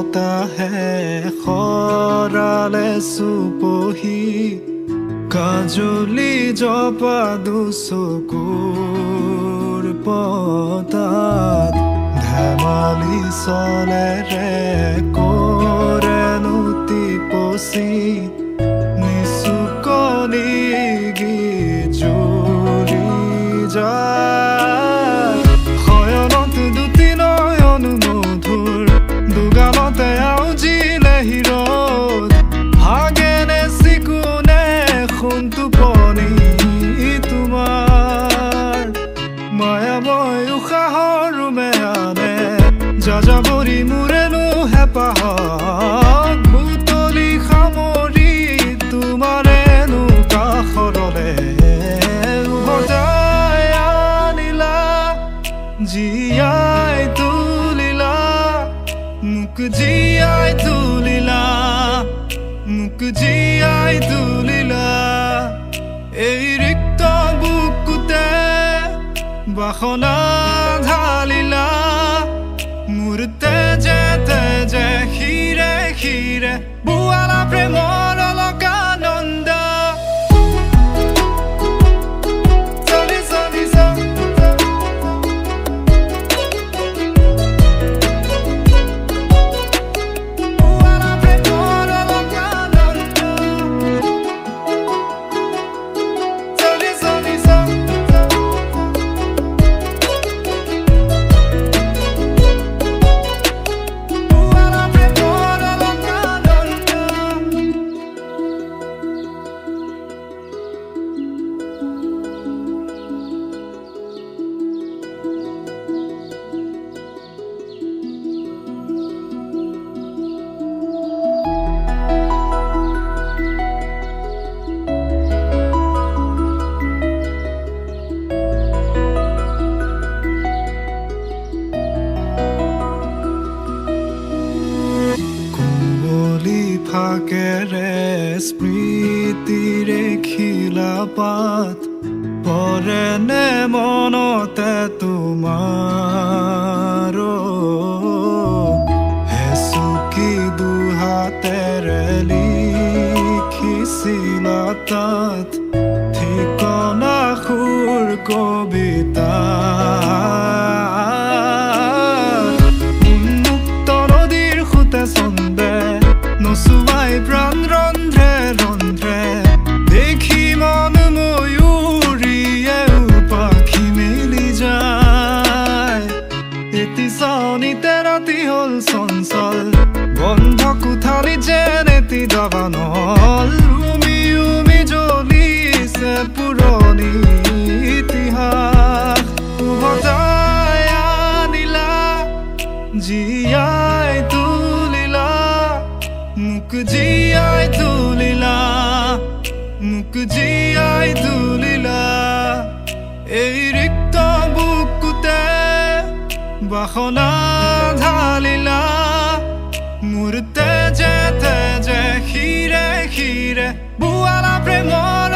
বতাহে খৰালে চুপহি কাজলি জপা দুচকুৰ পতাত ধেমালি চলেৰে কৰেনো টিপচি নিচুকনি জুৰি যায় শয়নত দুটি নয়ন মধুৰ দুগালতে আউজিলে হিৰত হাগেনে চিকুনে সোণটোপনি তোমাৰ মায়াময় উশাহৰ ৰুমেয়ানে যাযাবৰী মোৰেনো হেঁপাহক বুটলি সামৰি তোমাৰেনো কাষৰলে উভতাই আনিলা জীয়াই তুলিলা মোক জীয়াই তুলিলা মোক জীয়াই তুলিলা এই ৰিক্ত বুকুতে বাসনা ঢালিলা মোৰ তেজে তেজে শিৰে শিৰে বোৱালা প্ৰেমৰ অলকানন্দ ফাকেৰে স্মৃতিৰে খিলাপাত পৰেনে মনতে তোমাৰ হেচুকি দুহাতেৰে লিখিছিলা তাত ঠিকনা সুৰ কবিতা উন্মুক্ত নদীৰ সুতে চন্দে নচুৱাই প্ৰাণ ৰন্ধ্ৰে ৰন্ধ্ৰে দেখি মন ময়ূৰীয়ে পাখি মেলি যায় এটি চাউনিতে ৰাতি হ'ল চঞ্চল বন্ধ কোঠালি যেন এটি দাবানল উমি উমি জ্বলিছে পুৰণি ইতিহাস উভতাই আনিলা জীয়াই তুলিলা মোক জীয়াই তুলিলা মোক জীয়াই তুলিলা এই ৰিক্ত বুকুতে বাসনা ঢালিলা মোৰ তেজে তেজে শিৰে শিৰে বোৱালা প্ৰেমৰ